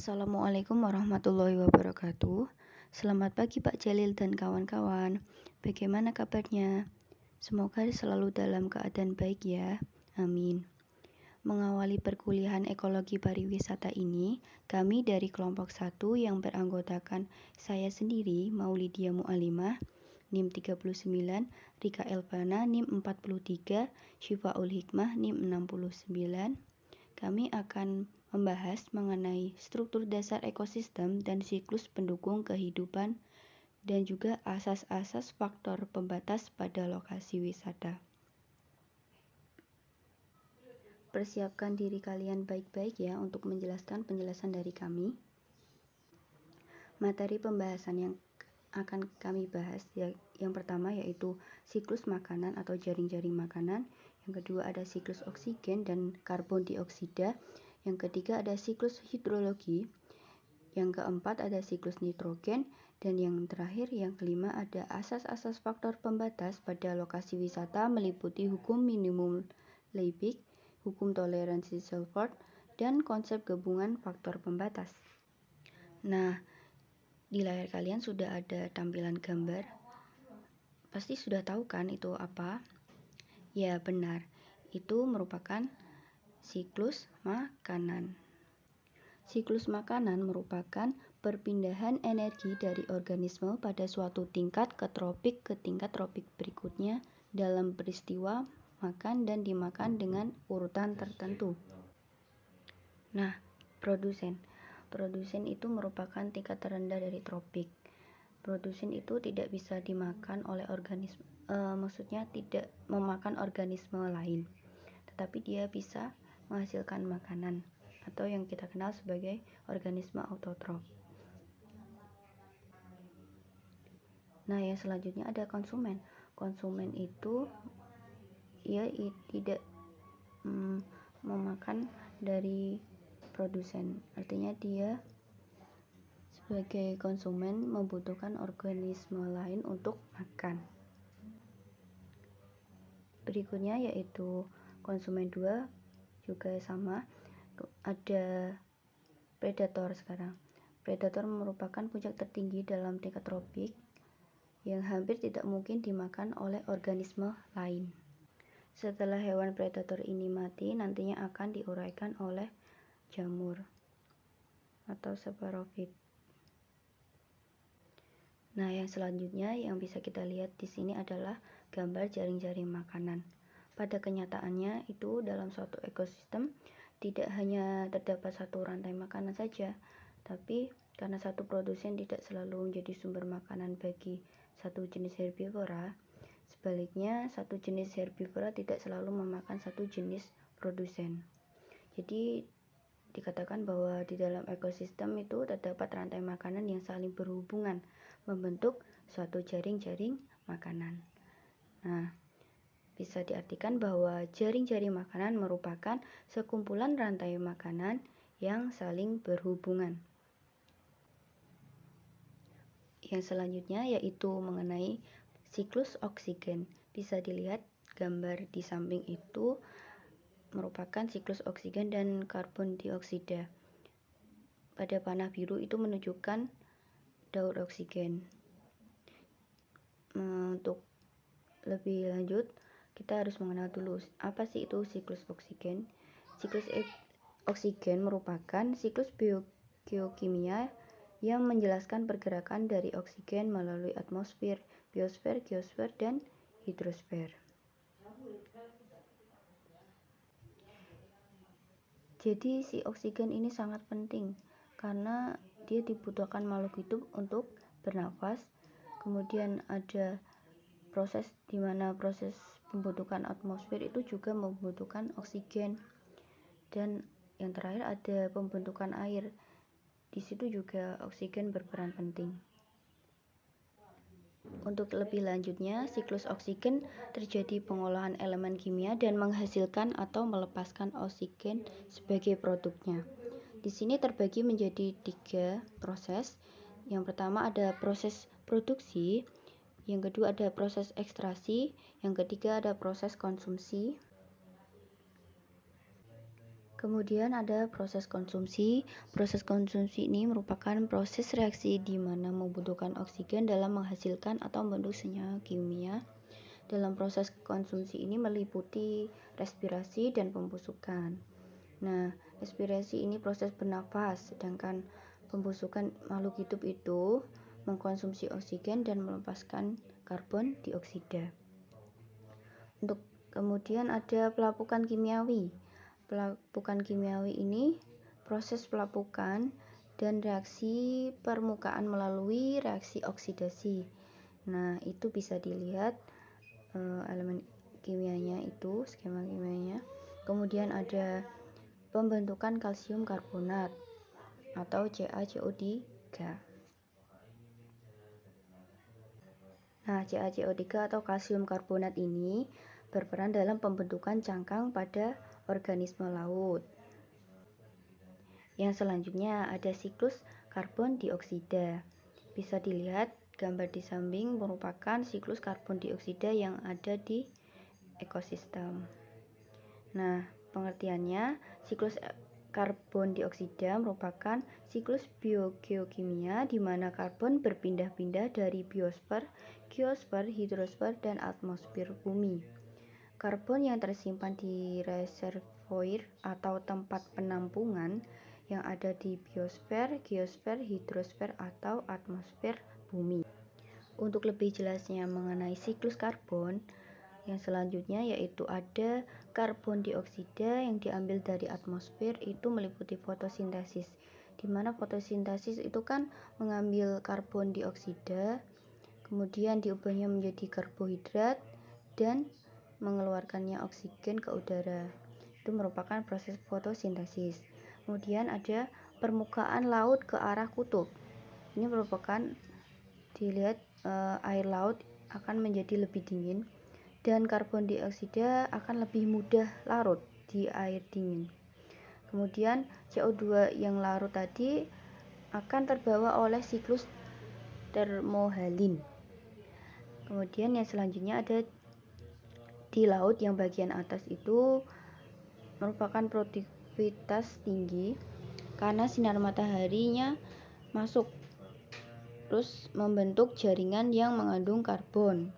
Assalamualaikum warahmatullahi wabarakatuh. Selamat pagi Pak Jalil dan kawan-kawan. Bagaimana kabarnya? Semoga selalu dalam keadaan baik ya. Amin. Mengawali perkuliahan ekologi pariwisata ini, kami dari kelompok 1 yang beranggotakan saya sendiri, Maulidia Mu'alimah, NIM 39, Rika Elvana, NIM 43, Syifaul Hikmah, NIM 69. Kami akan membahas mengenai struktur dasar ekosistem dan siklus pendukung kehidupan dan juga asas-asas faktor pembatas pada lokasi wisata. Persiapkan diri kalian baik-baik ya untuk menjelaskan penjelasan dari kami. Materi pembahasan yang akan kami bahas yang pertama yaitu siklus makanan atau jaring-jaring makanan, yang kedua ada siklus oksigen dan karbon dioksida, yang ketiga ada siklus hidrologi, yang keempat ada siklus nitrogen, dan yang terakhir yang kelima ada asas-asas faktor pembatas pada lokasi wisata meliputi hukum minimum Liebig, hukum toleransi Selford, dan konsep gabungan faktor pembatas. Nah, di layar kalian sudah ada tampilan gambar. Pasti sudah tahu kan itu apa? Ya, benar. Itu merupakan siklus makanan. Siklus makanan merupakan perpindahan energi dari organisme pada suatu tingkat ke tingkat tropik berikutnya dalam peristiwa makan dan dimakan dengan urutan tertentu. Nah, produsen itu merupakan tingkat terendah dari tropik. Produsen itu tidak bisa dimakan oleh organisme, maksudnya tidak memakan organisme lain, tetapi dia bisa menghasilkan makanan atau yang kita kenal sebagai organisme autotrof. Nah, yang selanjutnya ada konsumen. Konsumen itu ia tidak memakan dari produsen, artinya dia sebagai konsumen membutuhkan organisme lain untuk makan. Berikutnya yaitu konsumen 2 juga sama, ada predator sekarang. Predator merupakan puncak tertinggi dalam tingkat tropik yang hampir tidak mungkin dimakan oleh organisme lain. Setelah hewan predator ini mati, nantinya akan diuraikan oleh jamur atau saprofit. Nah, yang selanjutnya yang bisa kita lihat di sini adalah gambar jaring-jaring makanan. Pada kenyataannya itu dalam suatu ekosistem tidak hanya terdapat satu rantai makanan saja, tapi karena satu produsen tidak selalu menjadi sumber makanan bagi satu jenis herbivora, sebaliknya satu jenis herbivora tidak selalu memakan satu jenis produsen. Jadi dikatakan bahwa di dalam ekosistem itu terdapat rantai makanan yang saling berhubungan membentuk suatu jaring-jaring makanan. Nah, bisa diartikan bahwa jaring-jaring makanan merupakan sekumpulan rantai makanan yang saling berhubungan. Yang selanjutnya yaitu mengenai siklus oksigen. Bisa dilihat gambar di samping itu merupakan siklus oksigen dan karbon dioksida. Pada panah biru itu menunjukkan daur oksigen. Untuk lebih lanjut, kita harus mengenal dulu apa sih itu siklus oksigen. Siklus oksigen merupakan siklus geokimia yang menjelaskan pergerakan dari oksigen melalui atmosfer, biosfer, geosfer, dan hidrosfer. Jadi si oksigen ini sangat penting karena dia dibutuhkan makhluk hidup untuk bernafas. Kemudian ada proses di mana proses pembentukan atmosfer itu juga membutuhkan oksigen. Dan yang terakhir ada pembentukan air. Di situ juga oksigen berperan penting. Untuk lebih lanjutnya, siklus oksigen terjadi pengolahan elemen kimia dan menghasilkan atau melepaskan oksigen sebagai produknya. Di sini terbagi menjadi 3 proses. Yang pertama ada proses produksi, yang kedua ada proses ekstraksi, yang ketiga ada proses konsumsi. Kemudian ada proses konsumsi. Proses konsumsi ini merupakan proses reaksi di mana membutuhkan oksigen dalam menghasilkan atau membentuk senyawa kimia. Dalam proses konsumsi ini meliputi respirasi dan pembusukan. Nah, respirasi ini proses bernafas, sedangkan pembusukan makhluk hidup itu mengkonsumsi oksigen dan melepaskan karbon dioksida. Untuk kemudian ada pelapukan kimiawi. Pelapukan kimiawi ini proses pelapukan dan reaksi permukaan melalui reaksi oksidasi. Nah, itu bisa dilihat elemen kimianya itu, skema kimianya. Kemudian ada pembentukan kalsium karbonat atau CaCO3. Nah, CaCO3 atau kalsium karbonat ini berperan dalam pembentukan cangkang pada organisme laut. Yang selanjutnya ada siklus karbon dioksida. Bisa dilihat gambar di samping merupakan siklus karbon dioksida yang ada di ekosistem. Nah, pengertiannya, siklus karbon dioksida merupakan siklus biogeokimia di mana karbon berpindah-pindah dari biosfer, geosfer, hidrosfer, dan atmosfer bumi. Karbon yang tersimpan di reservoir atau tempat penampungan yang ada di biosfer, geosfer, hidrosfer, atau atmosfer bumi. Untuk lebih jelasnya mengenai siklus karbon, yang selanjutnya yaitu ada karbon dioksida yang diambil dari atmosfer itu meliputi fotosintesis, di mana fotosintesis itu kan mengambil karbon dioksida, kemudian diubahnya menjadi karbohidrat dan mengeluarkannya oksigen ke udara. Itu merupakan proses fotosintesis. Kemudian ada permukaan laut ke arah kutub. Ini merupakan dilihat air laut akan menjadi lebih dingin dan karbon dioksida akan lebih mudah larut di air dingin. Kemudian CO2 yang larut tadi akan terbawa oleh siklus termohalin. Kemudian yang selanjutnya ada di laut yang bagian atas itu merupakan produktivitas tinggi karena sinar mataharinya masuk terus membentuk jaringan yang mengandung karbon.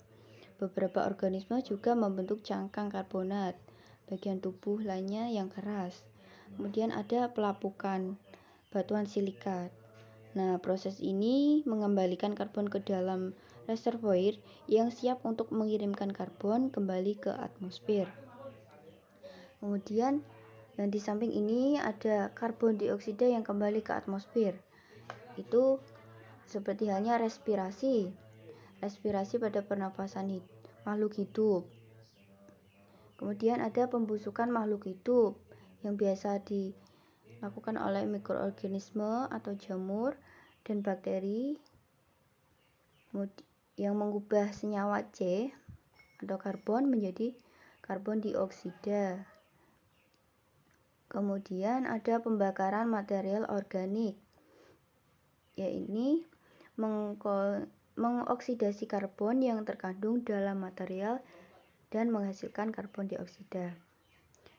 Beberapa organisme juga membentuk cangkang karbonat, bagian tubuh lainnya yang keras. Kemudian ada pelapukan batuan silikat. Nah, proses ini mengembalikan karbon ke dalam reservoir yang siap untuk mengirimkan karbon kembali ke atmosfer. Kemudian yang di samping ini ada karbon dioksida yang kembali ke atmosfer. Itu seperti halnya respirasi pada pernapasan makhluk hidup. Kemudian ada pembusukan makhluk hidup yang biasa dilakukan oleh mikroorganisme atau jamur dan bakteri yang mengubah senyawa C atau karbon menjadi karbon dioksida. Kemudian ada pembakaran material organik, yaitu mengoksidasi karbon yang terkandung dalam material dan menghasilkan karbon dioksida.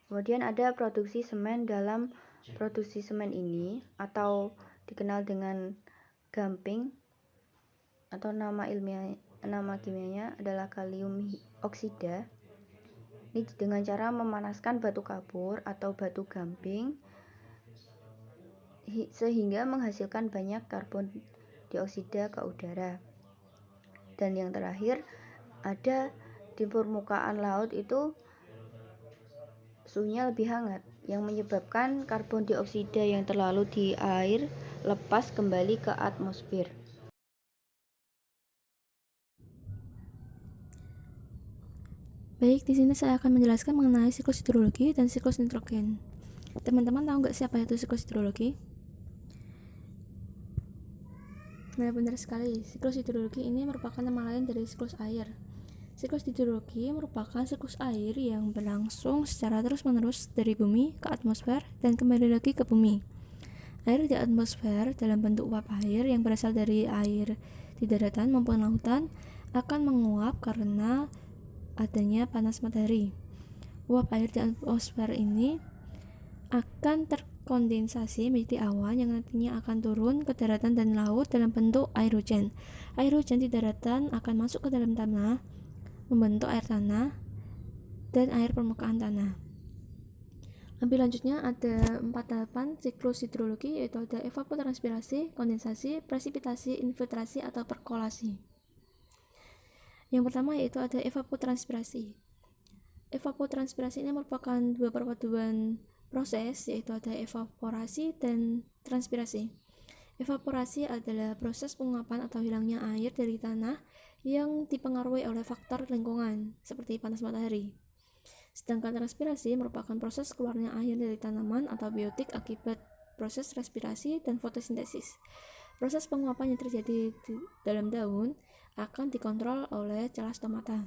Kemudian ada produksi semen. Dalam produksi semen ini atau dikenal dengan gamping atau nama kimianya adalah kalium oksida. Ini dengan cara memanaskan batu kapur atau batu gamping sehingga menghasilkan banyak karbon dioksida ke udara. Dan yang terakhir ada di permukaan laut itu suhunya lebih hangat yang menyebabkan karbon dioksida yang terlalu di air lepas kembali ke atmosfer. Baik, di sini saya akan menjelaskan mengenai siklus hidrologi dan siklus nitrogen. Teman-teman tahu nggak siapa itu siklus hidrologi? Nah, benar sekali. Siklus hidrologi ini merupakan nama lain dari siklus air. Siklus hidrologi merupakan siklus air yang berlangsung secara terus-menerus dari bumi ke atmosfer dan kembali lagi ke bumi. Air di atmosfer dalam bentuk uap air yang berasal dari air di daratan maupun lautan akan menguap karena adanya panas matahari. Uap air di atmosfer ini akan terkondensasi menjadi awan yang nantinya akan turun ke daratan dan laut dalam bentuk air hujan. Air hujan di daratan akan masuk ke dalam tanah, membentuk air tanah dan air permukaan tanah. Lebih lanjutnya ada 4 tahapan siklus hidrologi, yaitu ada evapotranspirasi, kondensasi, presipitasi, infiltrasi atau perkolasi. Yang pertama yaitu ada evapotranspirasi. Evapotranspirasi ini merupakan dua perpaduan proses, yaitu ada evaporasi dan transpirasi. Evaporasi adalah proses penguapan atau hilangnya air dari tanah yang dipengaruhi oleh faktor lingkungan seperti panas matahari. Sedangkan transpirasi merupakan proses keluarnya air dari tanaman atau biotik akibat proses respirasi dan fotosintesis. Proses penguapan yang terjadi di dalam daun akan dikontrol oleh celah stomata.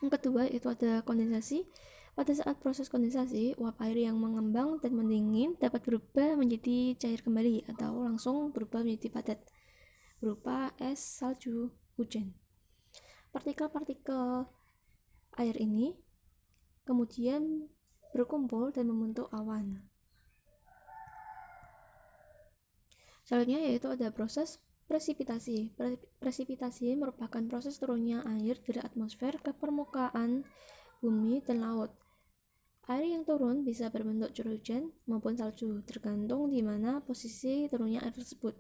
Yang kedua itu ada kondensasi. Pada saat proses kondensasi, uap air yang mengembang dan mendingin dapat berubah menjadi cair kembali atau langsung berubah menjadi padat berupa es, salju, hujan. Partikel-partikel air ini kemudian berkumpul dan membentuk awan. Selanjutnya yaitu ada proses presipitasi. Presipitasi merupakan proses turunnya air dari atmosfer ke permukaan bumi dan laut. Air yang turun bisa berbentuk curah hujan maupun salju, tergantung di mana posisi turunnya air tersebut.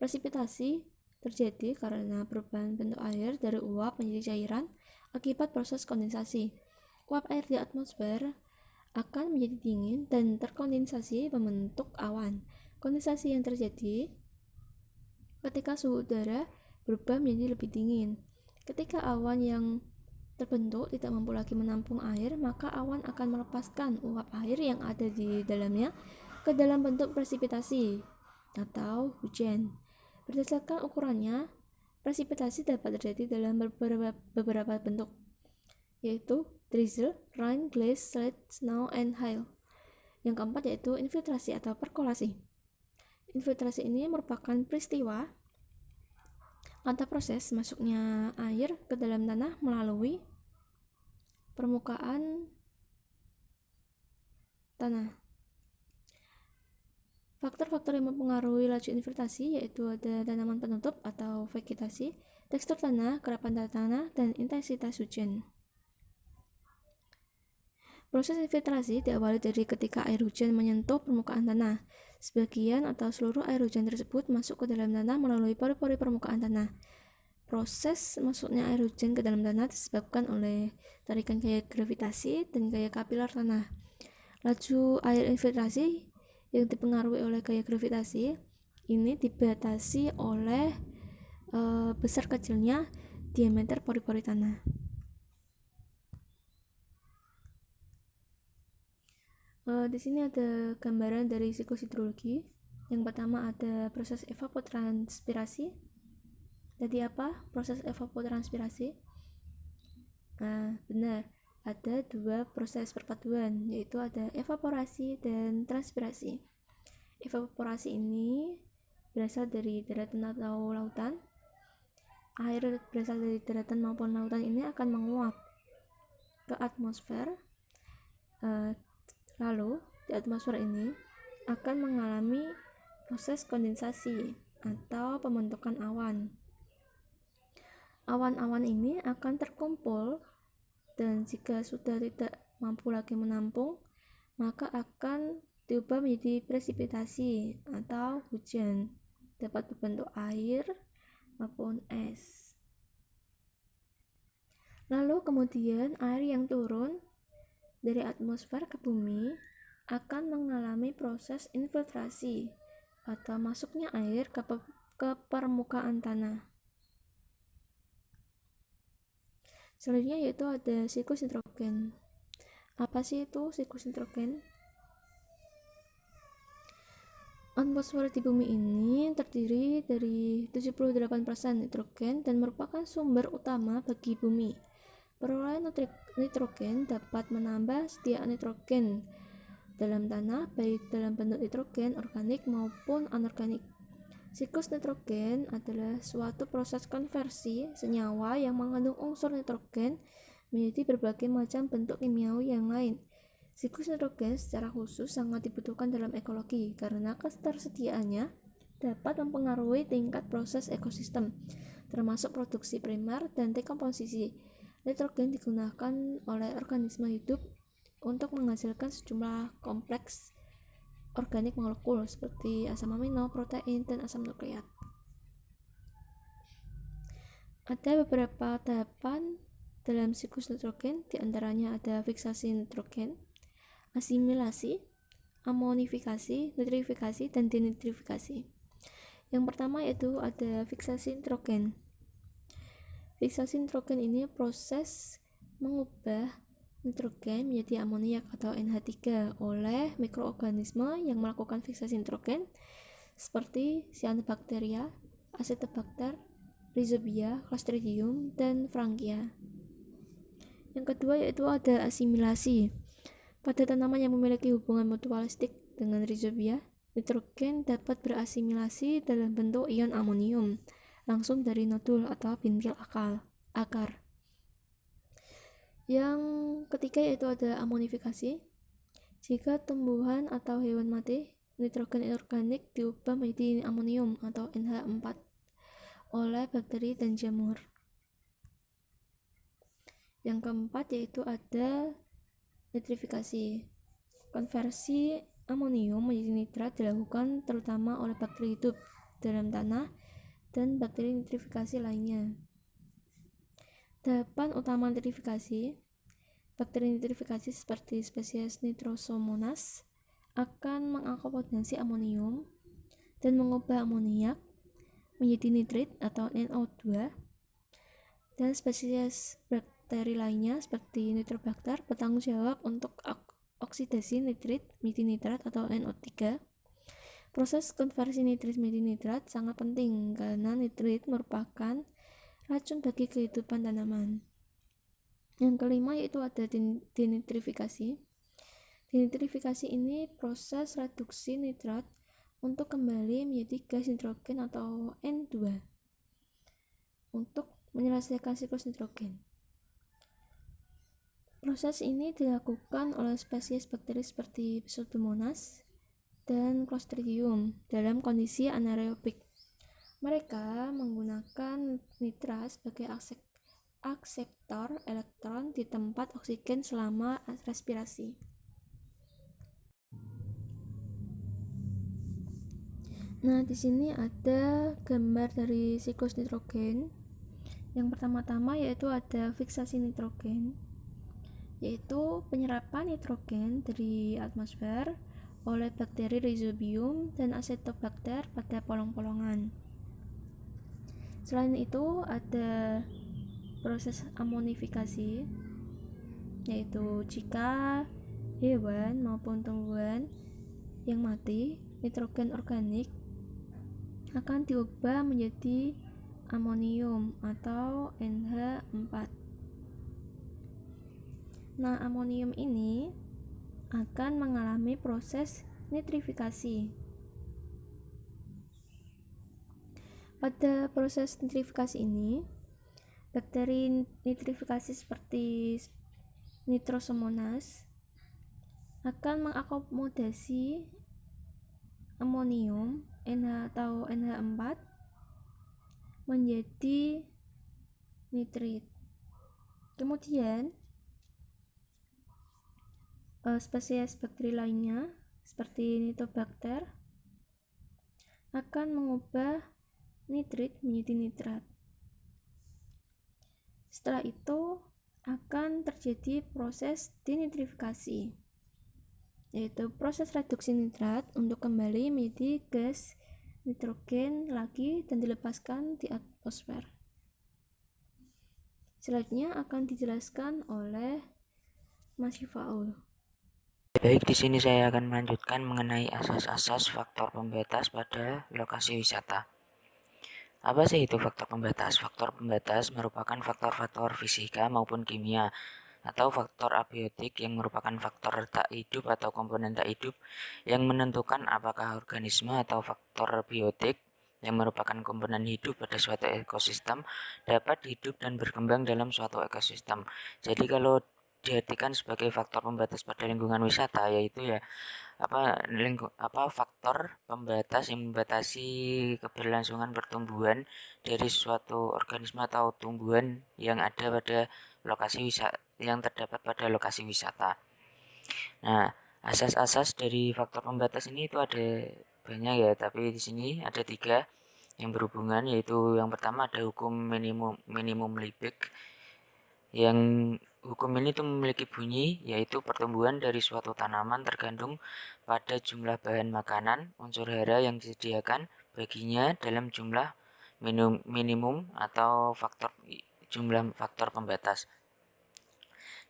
Presipitasi terjadi karena perubahan bentuk air dari uap menjadi cairan akibat proses kondensasi. Uap air di atmosfer akan menjadi dingin dan terkondensasi membentuk awan. Kondensasi yang terjadi ketika suhu udara berubah menjadi lebih dingin. Ketika awan yang terbentuk tidak mampu lagi menampung air, maka awan akan melepaskan uap air yang ada di dalamnya ke dalam bentuk presipitasi atau hujan. Berdasarkan ukurannya, presipitasi dapat terjadi dalam beberapa bentuk, yaitu drizzle, rain, glaze, sleet, snow, and hail. Yang keempat yaitu infiltrasi atau perkolasi. Infiltrasi ini merupakan peristiwa atau proses masuknya air ke dalam tanah melalui permukaan tanah. Faktor-faktor yang mempengaruhi laju infiltrasi yaitu ada tanaman penutup atau vegetasi, tekstur tanah, kerapan tanah, dan intensitas hujan. Proses infiltrasi diawali dari ketika air hujan menyentuh permukaan tanah. Sebagian atau seluruh air hujan tersebut masuk ke dalam tanah melalui pori-pori permukaan tanah. Proses masuknya air hujan ke dalam tanah disebabkan oleh tarikan gaya gravitasi dan gaya kapiler tanah. Laju air infiltrasi yang dipengaruhi oleh gaya gravitasi ini dibatasi oleh besar kecilnya diameter pori-pori tanah. Di sini ada gambaran dari siklus hidrologi. Yang pertama ada proses evapotranspirasi. Jadi apa proses evapotranspirasi? Benar, ada dua proses perpaduan, yaitu ada evaporasi dan transpirasi. Evaporasi ini berasal dari daratan atau lautan. Air berasal dari daratan maupun lautan ini akan menguap ke atmosfer. Lalu di atmosfer ini akan mengalami proses kondensasi atau pembentukan awan. Awan-awan ini akan terkumpul dan jika sudah tidak mampu lagi menampung, maka akan diubah menjadi presipitasi atau hujan, dapat berbentuk air maupun es. Lalu kemudian air yang turun dari atmosfer ke bumi akan mengalami proses infiltrasi atau masuknya air ke permukaan tanah. Selanjutnya yaitu ada siklus nitrogen. Apa sih itu siklus nitrogen? Atmosfer di bumi ini terdiri dari 78% nitrogen dan merupakan sumber utama bagi bumi. Perolehan nitrogen dapat menambah sediaan nitrogen dalam tanah, baik dalam bentuk nitrogen organik maupun anorganik. Siklus nitrogen adalah suatu proses konversi senyawa yang mengandung unsur nitrogen menjadi berbagai macam bentuk kimiawi yang lain. Siklus nitrogen secara khusus sangat dibutuhkan dalam ekologi karena ketersediaannya dapat mempengaruhi tingkat proses ekosistem, termasuk produksi primer dan dekomposisi. Nitrogen digunakan oleh organisme hidup untuk menghasilkan sejumlah kompleks organik molekul seperti asam amino, protein, dan asam nukleat. Ada beberapa tahapan dalam siklus nitrogen, diantaranya ada fiksasi nitrogen, asimilasi, amonifikasi, nitrifikasi, dan denitrifikasi. Yang pertama yaitu ada fiksasi nitrogen. Fiksasi nitrogen ini proses mengubah nitrogen menjadi amoniak atau NH3 oleh mikroorganisme yang melakukan fiksasi nitrogen seperti Cyanobacteria, Acetobacter, Rhizobia, Clostridium, dan Frankia. Yang kedua yaitu ada asimilasi. Pada tanaman yang memiliki hubungan mutualistik dengan Rhizobia, nitrogen dapat berasimilasi dalam bentuk ion amonium langsung dari nodul atau bintil akar. Yang ketiga yaitu ada amonifikasi. Jika tumbuhan atau hewan mati, nitrogen inorganik diubah menjadi amonium atau NH4 oleh bakteri dan jamur. Yang keempat yaitu ada nitrifikasi. Konversi amonium menjadi nitrat dilakukan terutama oleh bakteri hidup dalam tanah dan bakteri nitrifikasi lainnya. Tahapan utama nitrifikasi, bakteri nitrifikasi seperti spesies Nitrosomonas akan mengakomodasi amonium dan mengubah amoniak menjadi nitrit atau NO2, dan spesies bakteri lainnya seperti Nitrobacter bertanggung jawab untuk oksidasi nitrit menjadi nitrat atau NO3. Proses konversi nitrit menjadi nitrat sangat penting karena nitrit merupakan racun bagi kehidupan tanaman. Yang kelima yaitu ada denitrifikasi. Denitrifikasi ini proses reduksi nitrat untuk kembali menjadi gas nitrogen atau N2 untuk menyelesaikan siklus nitrogen. Proses ini dilakukan oleh spesies bakteri seperti Pseudomonas dan Clostridium dalam kondisi anaerobik. Mereka menggunakan nitrat sebagai akseptor elektron di tempat oksigen selama respirasi. Nah, di sini ada gambar dari siklus nitrogen. Yang pertama-tama yaitu ada fiksasi nitrogen, yaitu penyerapan nitrogen dari atmosfer oleh bakteri Rhizobium dan Acetobacter pada polong-polongan. Selain itu ada proses amonifikasi, yaitu jika hewan maupun tumbuhan yang mati, nitrogen organik akan diubah menjadi amonium atau NH4. Nah, amonium ini akan mengalami proses nitrifikasi. Pada proses nitrifikasi ini, bakteri nitrifikasi seperti Nitrosomonas akan mengakomodasi amonium atau NH4 menjadi nitrit. Kemudian spesies bakteri lainnya seperti Nitrobacter akan mengubah nitrit menjadi nitrat. Setelah itu akan terjadi proses denitrifikasi, yaitu proses reduksi nitrat untuk kembali menjadi gas nitrogen lagi dan dilepaskan di atmosfer. Selanjutnya akan dijelaskan oleh Mas Yifaul. Baik, di sini saya akan melanjutkan mengenai asas-asas faktor pembatas pada lokasi wisata. Apa sih itu faktor pembatas? Faktor pembatas merupakan faktor-faktor fisika maupun kimia atau faktor abiotik yang merupakan faktor tak hidup atau komponen tak hidup yang menentukan apakah organisme atau faktor biotik yang merupakan komponen hidup pada suatu ekosistem dapat hidup dan berkembang dalam suatu ekosistem. Jadi kalau diartikan sebagai faktor pembatas pada lingkungan wisata, yaitu ya faktor pembatas yang membatasi keberlangsungan pertumbuhan dari suatu organisme atau tumbuhan yang ada pada lokasi wisata, yang terdapat pada lokasi wisata. Nah, asas-asas dari faktor pembatas ini itu ada banyak ya, tapi di sini ada 3 yang berhubungan, yaitu yang pertama ada hukum minimum Liebig. Yang hukum ini tuh memiliki bunyi, yaitu pertumbuhan dari suatu tanaman tergantung pada jumlah bahan makanan unsur hara yang disediakan baginya dalam jumlah minimum atau jumlah faktor pembatas.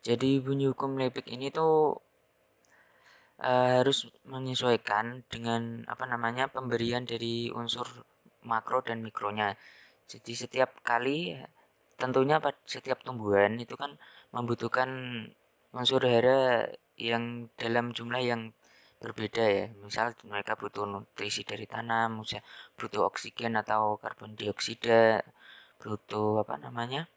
Jadi bunyi hukum Liebig ini tuh harus menyesuaikan dengan pemberian dari unsur makro dan mikronya. Jadi setiap kali, tentunya setiap tumbuhan itu kan membutuhkan unsur hara yang dalam jumlah yang berbeda ya. Misal mereka butuh nutrisi dari tanam, butuh oksigen atau karbon dioksida, butuh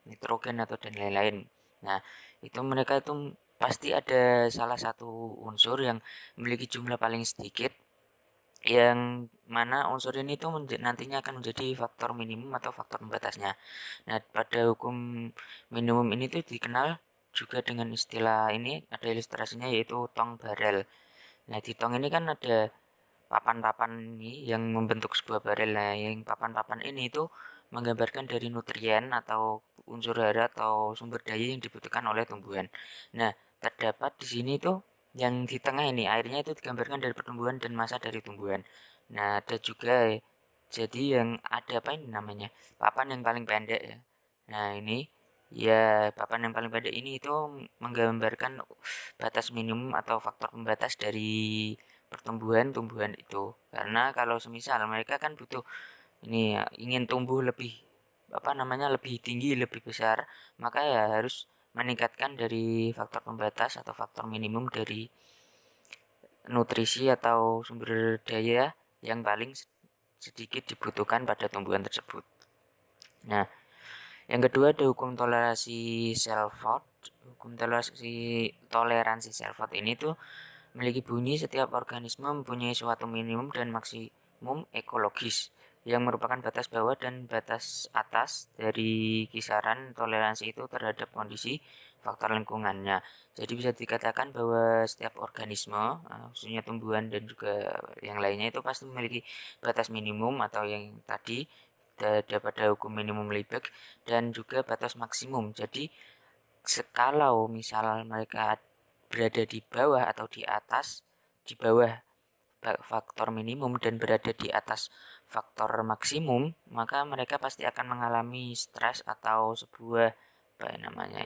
nitrogen atau dan lain-lain. Nah, itu mereka itu pasti ada salah satu unsur yang memiliki jumlah paling sedikit, yang mana unsur ini tuh nantinya akan menjadi faktor minimum atau faktor pembatasnya. Nah, pada hukum minimum ini tuh dikenal juga dengan istilah ini, ada ilustrasinya yaitu tong barel. Nah, di tong ini kan ada papan-papan ini yang membentuk sebuah barel. Nah, yang papan-papan ini itu menggambarkan dari nutrien atau unsur hara atau sumber daya yang dibutuhkan oleh tumbuhan. Nah, terdapat di sini tuh yang di tengah ini airnya itu digambarkan dari pertumbuhan dan masa dari tumbuhan. Nah, ada juga jadi yang ada papan yang paling pendek ya. Nah, ini ya papan yang paling pendek ini itu menggambarkan batas minimum atau faktor pembatas dari tumbuhan itu. Karena kalau semisal mereka kan butuh ini ya, ingin tumbuh lebih tinggi, lebih besar, maka ya harus meningkatkan dari faktor pembatas atau faktor minimum dari nutrisi atau sumber daya yang paling sedikit dibutuhkan pada tumbuhan tersebut. Nah, yang kedua ada hukum toleransi Selford. Hukum toleransi Selford ini tuh memiliki bunyi setiap organisme mempunyai suatu minimum dan maksimum ekologis yang merupakan batas bawah dan batas atas dari kisaran toleransi itu terhadap kondisi faktor lingkungannya. Jadi bisa dikatakan bahwa setiap organisme, khususnya tumbuhan dan juga yang lainnya itu pasti memiliki batas minimum atau yang tadi pada hukum minimum Liebig dan juga batas maksimum. Jadi kalau misal mereka berada di bawah atau di atas, di bawah faktor minimum dan berada di atas faktor maksimum, maka mereka pasti akan mengalami stres atau sebuah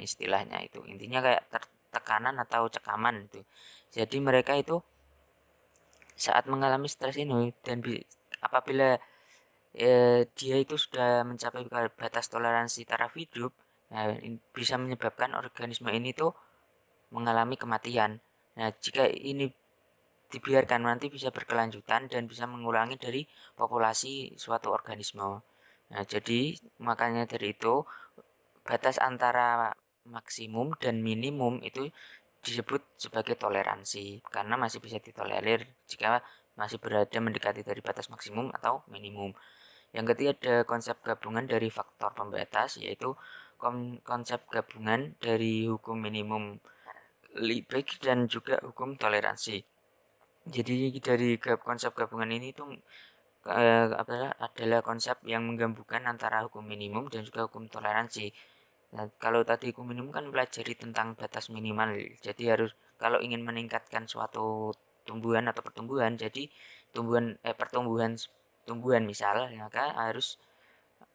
istilahnya itu. Intinya kayak tekanan atau cekaman itu. Jadi mereka itu saat mengalami stres ini dan apabila dia itu sudah mencapai batas toleransi taraf hidup, bisa menyebabkan organisme ini tuh mengalami kematian. Nah, jika ini dibiarkan nanti bisa berkelanjutan dan bisa mengurangi dari populasi suatu organisme. Nah, jadi makanya dari itu batas antara maksimum dan minimum itu disebut sebagai toleransi karena masih bisa ditolerir jika masih berada mendekati dari batas maksimum atau minimum. Yang ketiga ada konsep gabungan dari faktor pembatas, yaitu konsep gabungan dari hukum minimum Liebig dan juga hukum toleransi. Jadi dari konsep gabungan ini itu adalah konsep yang menggabungkan antara hukum minimum dan juga hukum toleransi. Nah, kalau tadi hukum minimum kan pelajari tentang batas minimal. Jadi harus kalau ingin meningkatkan suatu tumbuhan atau pertumbuhan, jadi tumbuhan misal, maka harus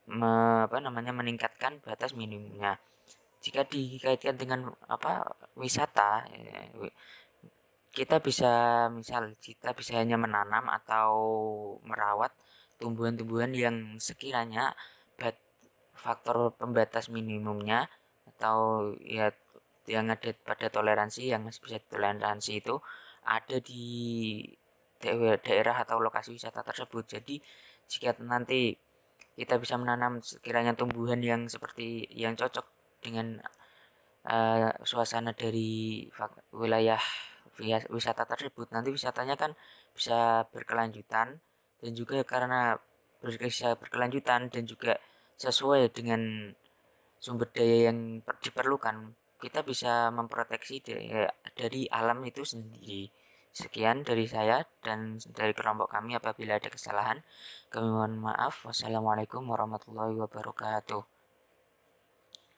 meningkatkan batas minimumnya. Jika dikaitkan dengan wisata, kita bisa hanya menanam atau merawat tumbuhan-tumbuhan yang sekiranya faktor pembatas minimumnya atau ya yang ada pada toleransi yang masih bisa ditoleransi itu ada di daerah atau lokasi wisata tersebut. Jadi jika nanti kita bisa menanam sekiranya tumbuhan yang seperti yang cocok dengan suasana dari wilayah wisata tersebut, nanti wisatanya kan bisa berkelanjutan, dan juga karena bisa berkelanjutan dan juga sesuai dengan sumber daya yang diperlukan, kita bisa memproteksi dari alam itu sendiri. Sekian dari saya dan dari kelompok kami. Apabila ada kesalahan, kami mohon maaf. Wassalamualaikum warahmatullahi wabarakatuh.